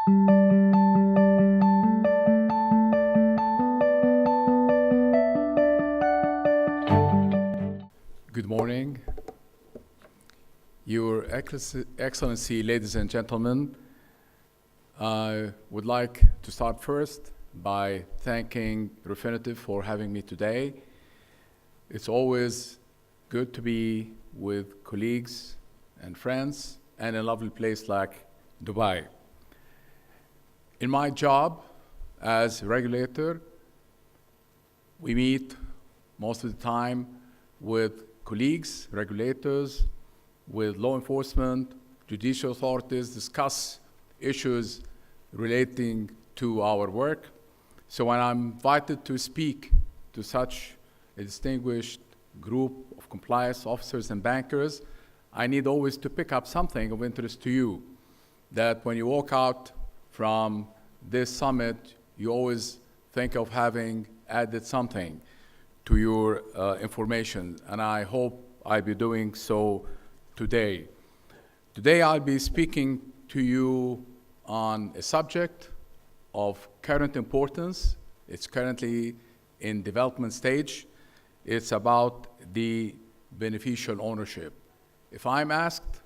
Good morning. Your Excellency, ladies and gentlemen, I would like to start first by thanking Refinitiv for having me today. It's always good to be with colleagues and friends and a lovely place like Dubai. In my job as regulator, we meet most of the time with colleagues, regulators, with law enforcement, judicial authorities, discuss issues relating to our work. So when I'm invited to speak to such a distinguished group of compliance officers and bankers, I need always to pick up something of interest to you, that when you walk out from this summit, you always think of having added something to your information, and I hope I'll be doing so today. Today I'll be speaking to you on a subject of current importance. It's currently in development stage. It's about the beneficial ownership. If I'm asked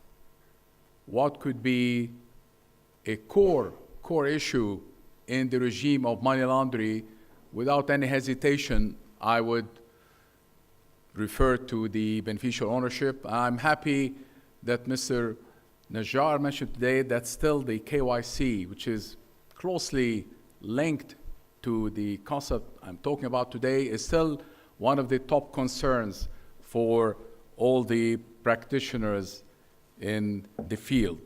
what could be a core issue in the regime of money laundering, without any hesitation, I would refer to the beneficial ownership. I'm happy that Mr. Najjar mentioned today that still the KYC, which is closely linked to the concept I'm talking about today, is still one of the top concerns for all the practitioners in the field.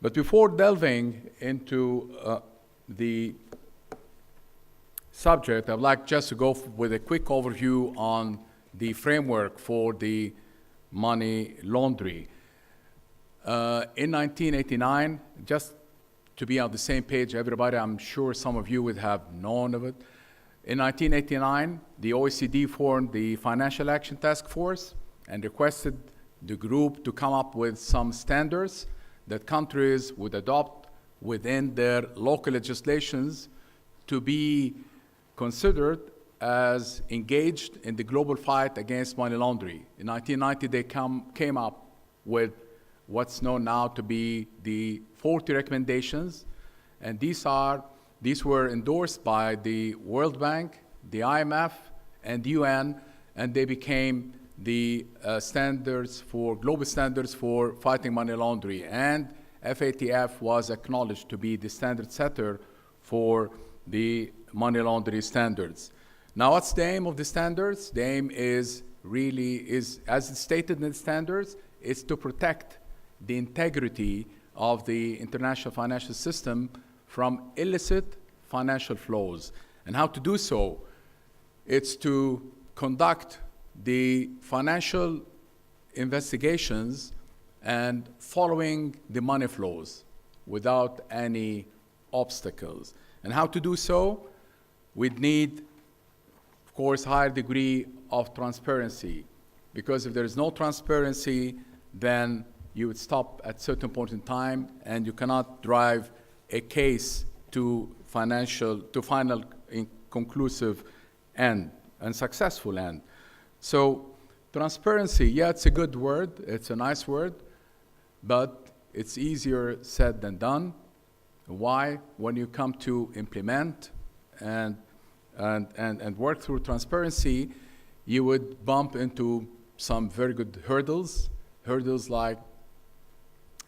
But before delving into the subject, I'd like just to go with a quick overview on the framework for the money laundering. In 1989, just to be on the same page, everybody, I'm sure some of you would have known of it. In 1989, the OECD formed the Financial Action Task Force and requested the group to come up with some standards that countries would adopt within their local legislations to be considered as engaged in the global fight against money laundering. In 1990, they came up with what's known now to be the 40 recommendations, and these were endorsed by the World Bank, the IMF, and the UN, and they became the global standards for fighting money laundering. And FATF was acknowledged to be the standard setter for the money laundering standards. Now, what's the aim of the standards? The aim is as it's stated in the standards, is to protect the integrity of the international financial system from illicit financial flows. And how to do so? It's to conduct the financial investigations and following the money flows without any obstacles. And how to do so? We'd need, of course, higher degree of transparency, because if there is no transparency, then you would stop at a certain point in time, and you cannot drive a case to final conclusive end and successful end. So transparency, yeah, it's a good word, it's a nice word, but it's easier said than done. Why? When you come to implement and work through transparency, you would bump into some very good hurdles like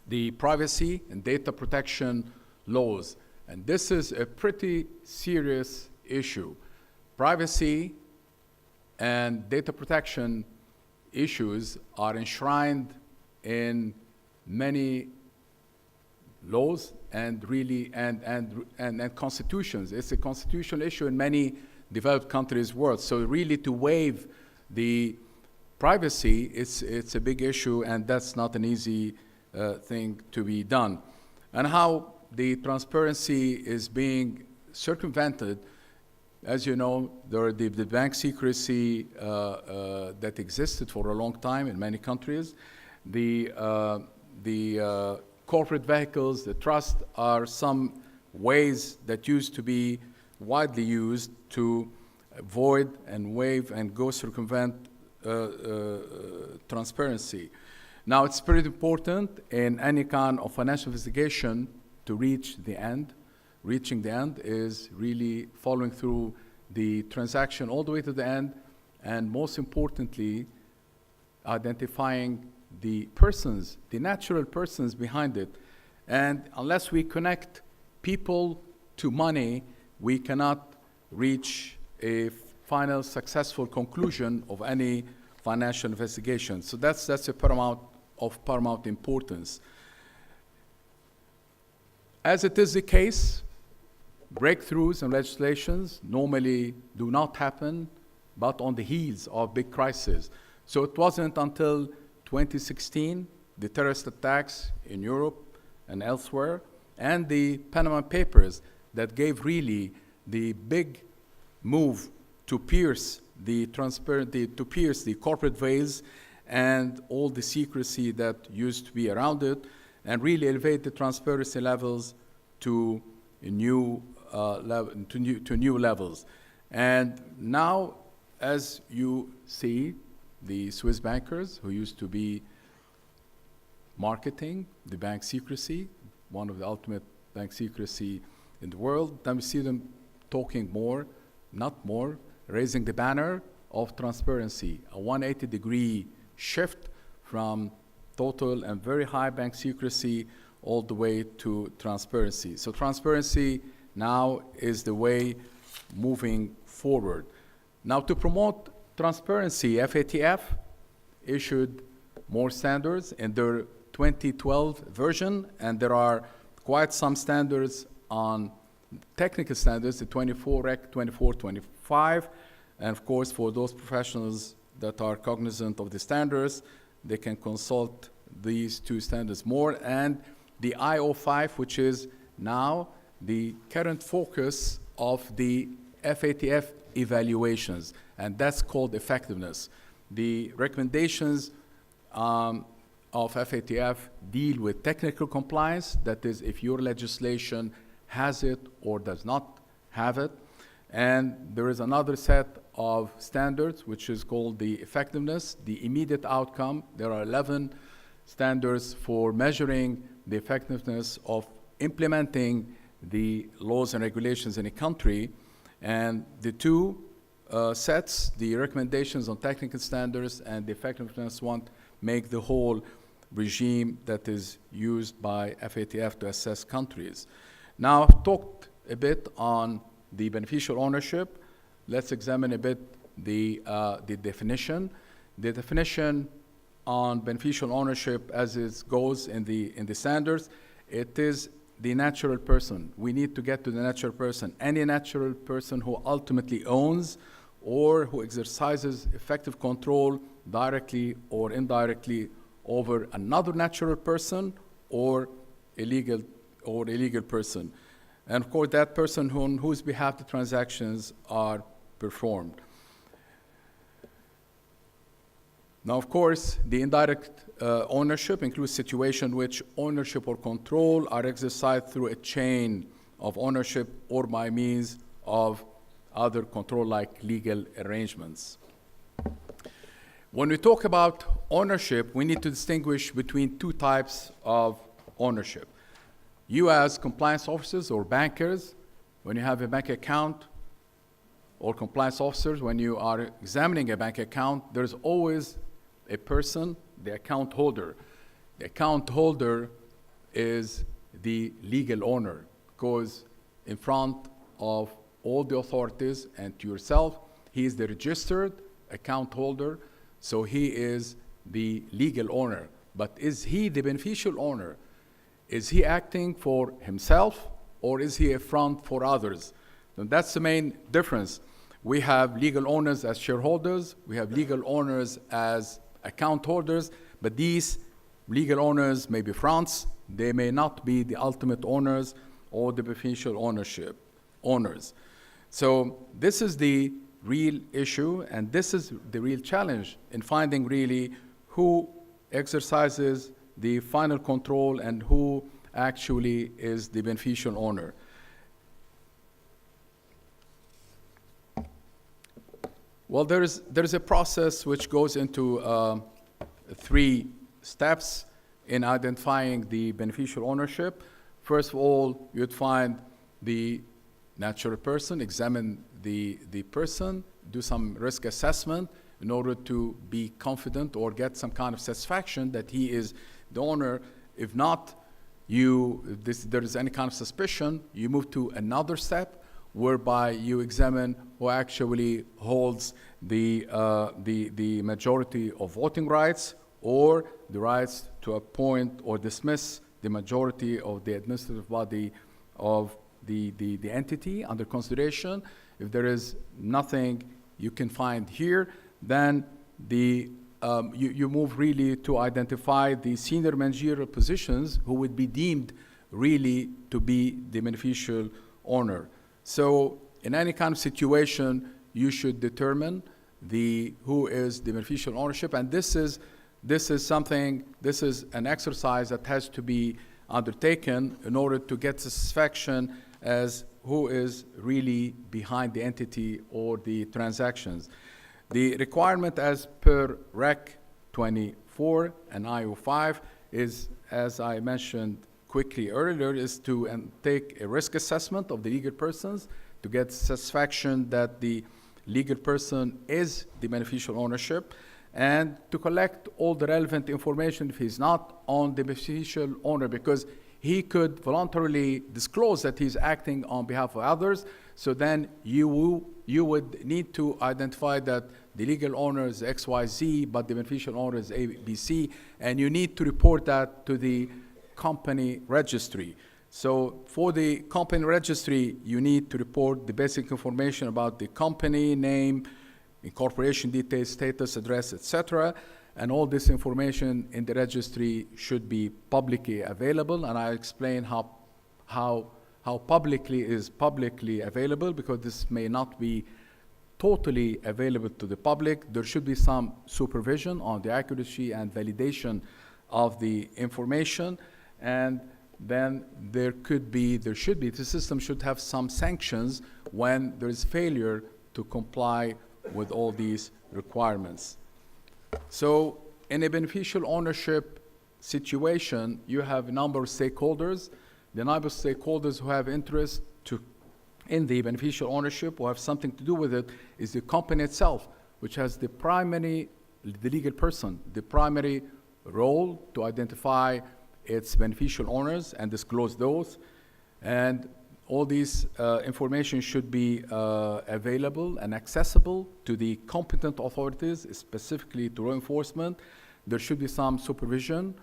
the privacy and data protection laws. And this is a pretty serious issue. Privacy and data protection issues are enshrined in many laws and constitutions. It's a constitutional issue in many developed countries' world. So really to waive the privacy, it's a big issue, and that's not an easy thing to be done. And how the transparency is being circumvented, as you know, the bank secrecy that existed for a long time in many countries, the corporate vehicles, the trust are some ways that used to be widely used to avoid and waive and go circumvent transparency. Now, it's pretty important in any kind of financial investigation to reach the end. Reaching the end is really following through the transaction all the way to the end, and most importantly, identifying the persons, the natural persons behind it. And unless we connect people to money, we cannot reach a final successful conclusion of any financial investigation. So that's a paramount importance. As it is the case, breakthroughs in legislations normally do not happen, but on the heels of big crises. So it wasn't until 2016, the terrorist attacks in Europe and elsewhere, and the Panama Papers that gave really the big move to pierce the corporate veils and all the secrecy that used to be around it, and really elevate the transparency levels to new levels. And now, as you see, the Swiss bankers who used to be marketing the bank secrecy, one of the ultimate bank secrecy in the world, then we see them talking more, not more, raising the banner of transparency, a 180-degree shift from total and very high bank secrecy all the way to transparency. So transparency now is the way moving forward. Now, to promote transparency, FATF issued more standards in their 2012 version, and there are quite some standards on technical standards, the 24 Rec 2425, and of course for those professionals that are cognizant of the standards, they can consult these two standards more, and the I-05, which is now the current focus of the FATF evaluations, and that's called effectiveness. The recommendations of FATF deal with technical compliance, that is, if your legislation has it or does not have it. And there is another set of standards, which is called the effectiveness, the immediate outcome. There are 11 standards for measuring the effectiveness of implementing the laws and regulations in a country. And the two sets, the recommendations on technical standards and the effectiveness one, make the whole regime that is used by FATF to assess countries. Now, I've talked a bit on the beneficial ownership. Let's examine a bit the definition. The definition on beneficial ownership, as it goes in the standards, it is the natural person. We need to get to the natural person. Any natural person who ultimately owns or who exercises effective control directly or indirectly over another natural person or a legal person. And of course, that person on whose behalf the transactions are performed. Now, of course, the indirect ownership includes situations in which ownership or control are exercised through a chain of ownership or by means of other control-like legal arrangements. When we talk about ownership, we need to distinguish between two types of ownership. You as compliance officers or bankers, when you have a bank account, or compliance officers, when you are examining a bank account, there's always a person, the account holder. The account holder is the legal owner, goes in front of all the authorities and to yourself. He is the registered account holder, so he is the legal owner. But is he the beneficial owner? Is he acting for himself, or is he a front for others? And that's the main difference. We have legal owners as shareholders, we have legal owners as account holders, but these legal owners may be fronts, they may not be the ultimate owners or the beneficial ownership owners. So this is the real issue, and this is the real challenge in finding really who exercises the final control and who actually is the beneficial owner. Well, there's a process which goes into 3 steps in identifying the beneficial ownership. First of all, you'd find the natural person, examine the person, do some risk assessment in order to be confident or get some kind of satisfaction that he is the owner. If not, if there is any kind of suspicion, you move to another step whereby you examine who actually holds the majority of voting rights or the rights to appoint or dismiss the majority of the administrative body of the entity under consideration. If there is nothing you can find here, then you move really to identify the senior managerial positions who would be deemed really to be the beneficial owner. So in any kind of situation, you should determine who is the beneficial ownership, and this is an exercise that has to be undertaken in order to get satisfaction as who is really behind the entity or the transactions. The requirement as per Rec 24 and IO5 is, as I mentioned quickly earlier, is to take a risk assessment of the legal persons to get satisfaction that the legal person is the beneficial ownership, and to collect all the relevant information if he's not on the beneficial owner, because he could voluntarily disclose that he's acting on behalf of others. So then you would need to identify that the legal owner is XYZ, but the beneficial owner is ABC, and you need to report that to the company registry. So for the company registry, you need to report the basic information about the company name, incorporation details, status, address, etc. And all this information in the registry should be publicly available. And I'll explain how publicly is publicly available, because this may not be totally available to the public. There should be some supervision on the accuracy and validation of the information. And then the system should have some sanctions when there is failure to comply with all these requirements. So in a beneficial ownership situation, you have a number of stakeholders. The number of stakeholders who have interest in the beneficial ownership, who have something to do with it, is the company itself, which has the legal person, the primary role to identify its beneficial owners and disclose those. And all these information should be available and accessible to the competent authorities, specifically to law enforcement. There should be some supervision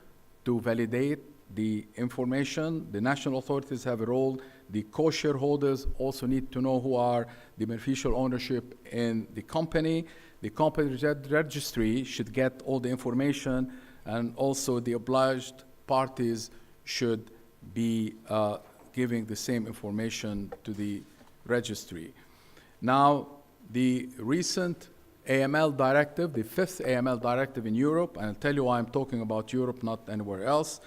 to validate the information. The national authorities have a role. The co-shareholders also need to know who are the beneficial ownership in the company. The company registry should get all the information, and also the obliged parties should be giving the same information to the registry. Now, the recent AML directive, the 5th AML directive in Europe, and I'll tell you why I'm talking about Europe, not anywhere else.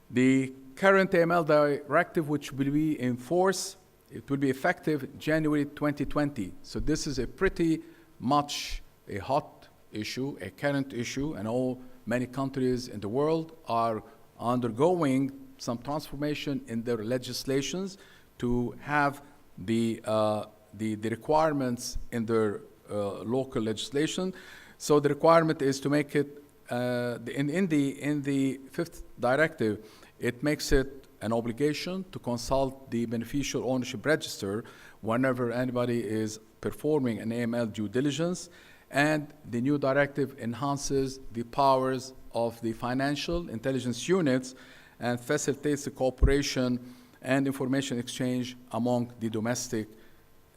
The current AML directive, which will be in force, it will be effective January 2020. So this is a pretty much a hot issue, a current issue, and many countries in the world are undergoing some transformation in their legislations to have the requirements in their local legislation. So the requirement is to make it in the 5th directive, it makes it an obligation to consult the beneficial ownership register whenever anybody is performing an AML due diligence. And the new directive enhances the powers of the financial intelligence units and facilitates the cooperation and information exchange among the domestic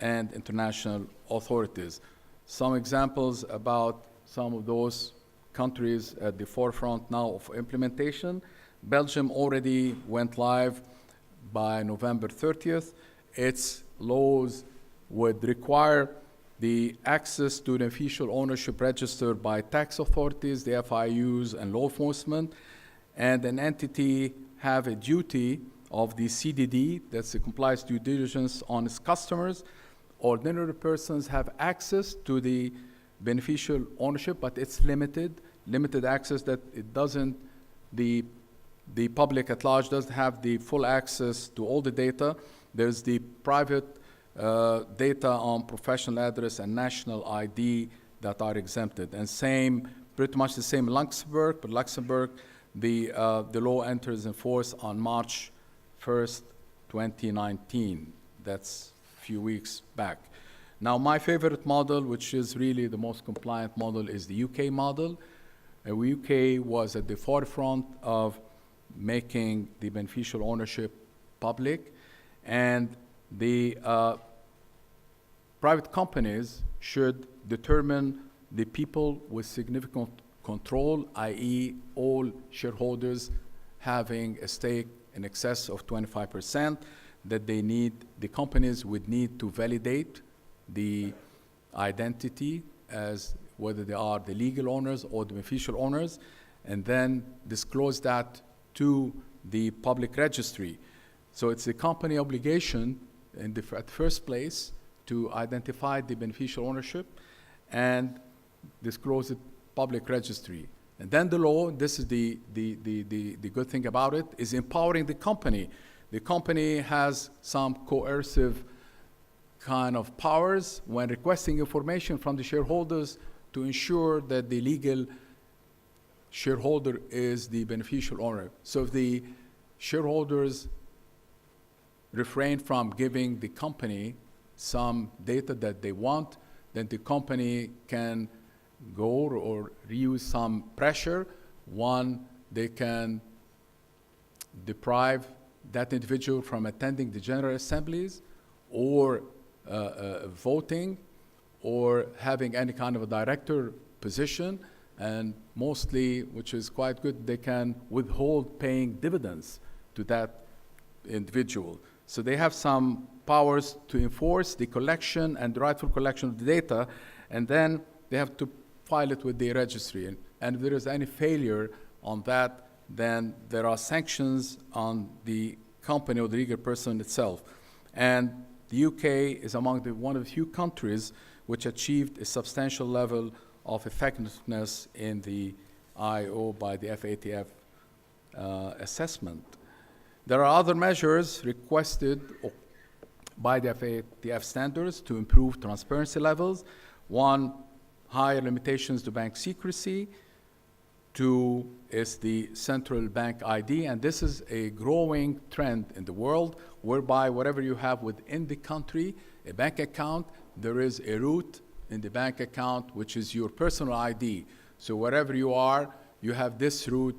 and international authorities. Some examples about some of those countries at the forefront now of implementation. Belgium already went live by November 30th. Its laws would require the access to the beneficial ownership register by tax authorities, the FIUs, and law enforcement. and an entity have a duty of the CDD, that's the compliance due diligence on its customers. Ordinary persons have access to the beneficial ownership, but it's limited access that it doesn't, the public at large doesn't have the full access to all the data. There's the private data on professional address and national ID that are exempted. And pretty much the same in Luxembourg, but Luxembourg, the law enters in force on March 1st, 2019. That's a few weeks back. Now, my favorite model, which is really the most compliant model, is the UK model. The UK was at the forefront of making the beneficial ownership public, and the private companies should determine the people with significant control, i.e. all shareholders having a stake in excess of 25%, that the companies would need to validate the identity as whether they are the legal owners or the beneficial owners, and then disclose that to the public registry. So it's the company obligation at the first place to identify the beneficial ownership and disclose it public registry. And then the law, this is the good thing about it, is empowering the company. The company has some coercive kind of powers when requesting information from the shareholders to ensure that the legal shareholder is the beneficial owner. So if the shareholders refrain from giving the company some data that they want, then the company can go or use some pressure. One, they can deprive that individual from attending the general assemblies or voting or having any kind of a director position, and mostly, which is quite good, they can withhold paying dividends to that individual. So they have some powers to enforce the collection and the rightful collection of the data, and then they have to file it with the registry. And if there is any failure on that, then there are sanctions on the company or the legal person itself. And the UK is among one of the few countries which achieved a substantial level of effectiveness in the IO by the FATF assessment. There are other measures requested by the FATF standards to improve transparency levels. One, higher limitations to bank secrecy. Two is the central bank ID, and this is a growing trend in the world, whereby whatever you have within the country, a bank account, there is a root in the bank account, which is your personal ID. So wherever you are, you have this root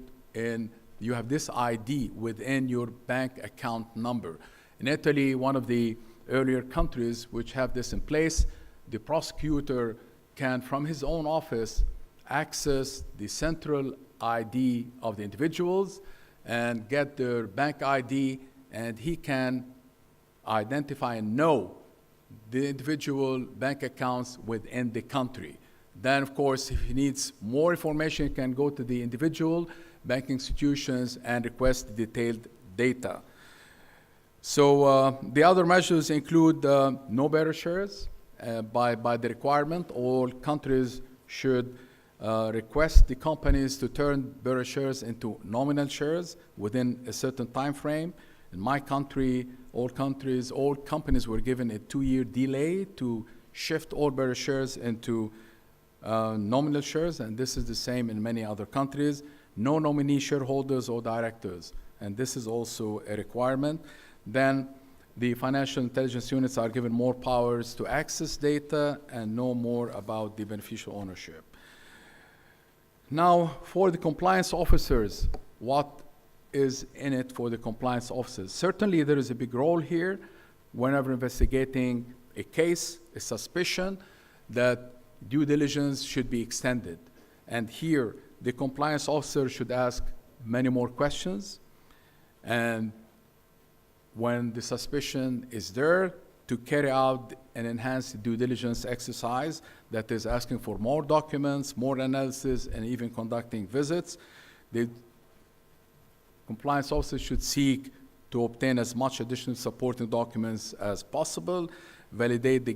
you have this ID within your bank account number. In Italy, one of the earlier countries which have this in place, the prosecutor can, from his own office, access the central ID of the individuals and get their bank ID, and he can identify and know the individual bank accounts within the country. Then, of course, if he needs more information, he can go to the individual banking institutions and request detailed data. So the other measures include no bearer shares by the requirement. All countries should request the companies to turn bearer shares into nominal shares within a certain time frame. In my country, all companies were given a 2-year delay to shift all bearer shares into nominal shares, and this is the same in many other countries. No nominee shareholders or directors, and this is also a requirement. Then the financial intelligence units are given more powers to access data and know more about the beneficial ownership. Now, for the compliance officers, what is in it for the compliance officers? Certainly, there is a big role here whenever investigating a case, a suspicion, that due diligence should be extended. And here, the compliance officer should ask many more questions. And when the suspicion is there, to carry out an enhanced due diligence exercise that is asking for more documents, more analysis, and even conducting visits. The compliance officer should seek to obtain as much additional supporting documents as possible, validate the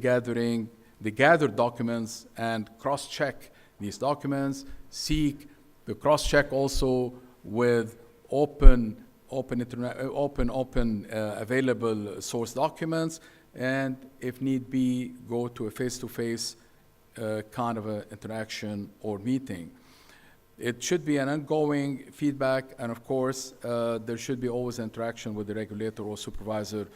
gathered documents, and cross-check these documents, seek to cross-check also with open available source documents, and if need be, go to a face-to-face kind of an interaction or meeting. It should be an ongoing feedback, and of course, there should be always interaction with the regulator or supervisor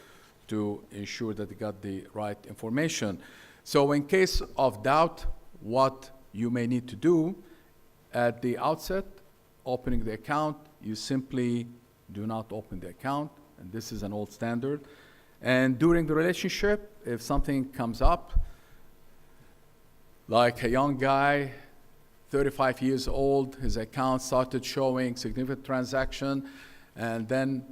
to ensure that they got the right information. So in case of doubt, what you may need to do at the outset, opening the account, you simply do not open the account, and this is an old standard. And during the relationship, if something comes up, like a young guy, 35 years old, his account started showing significant transaction, and then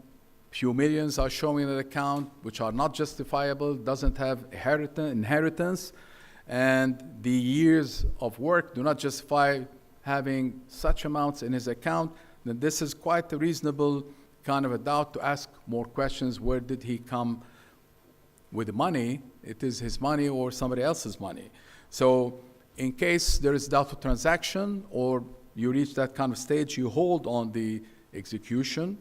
few millions are showing in the account, which are not justifiable, doesn't have inheritance, and the years of work do not justify having such amounts in his account, then this is quite a reasonable kind of a doubt to ask more questions. Where did he come with the money? It is his money or somebody else's money. So in case there is doubt of transaction or you reach that kind of stage, you hold on the execution.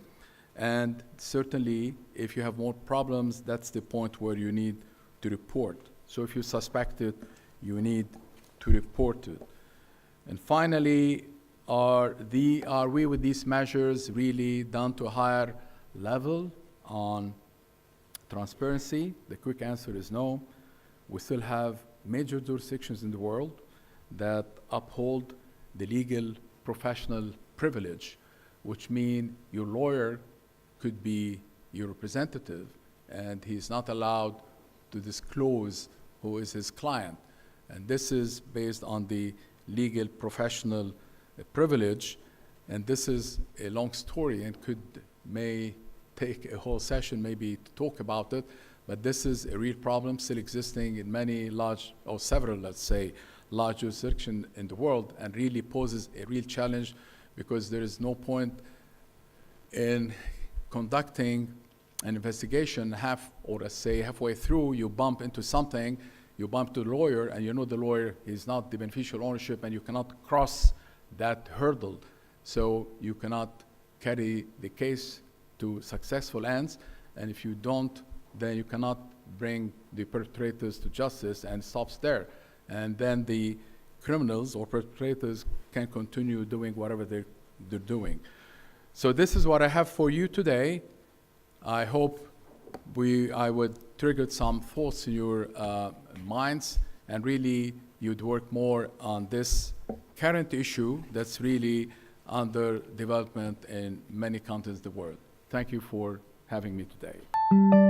And certainly, if you have more problems, that's the point where you need to report. So if you suspect it, you need to report it. And finally, are we with these measures really done to a higher level on transparency? The quick answer is no. We still have major jurisdictions in the world that uphold the legal professional privilege, which means your lawyer could be your representative, and he's not allowed to disclose who is his client. And this is based on the legal professional privilege, and this is a long story and may take a whole session maybe to talk about it, but this is a real problem still existing in many large, or several, let's say, large jurisdictions in the world, and really poses a real challenge because there is no point in conducting an investigation halfway through, you bump into something, you bump to the lawyer, and you know the lawyer is not the beneficial ownership, and you cannot cross that hurdle. So you cannot carry the case to successful ends, and if you don't, then you cannot bring the perpetrators to justice, and it stops there. And then the criminals or perpetrators can continue doing whatever they're doing. So this is what I have for you today. I hope I would trigger some thoughts in your minds, and really you'd work more on this current issue that's really under development in many countries of the world. Thank you for having me today.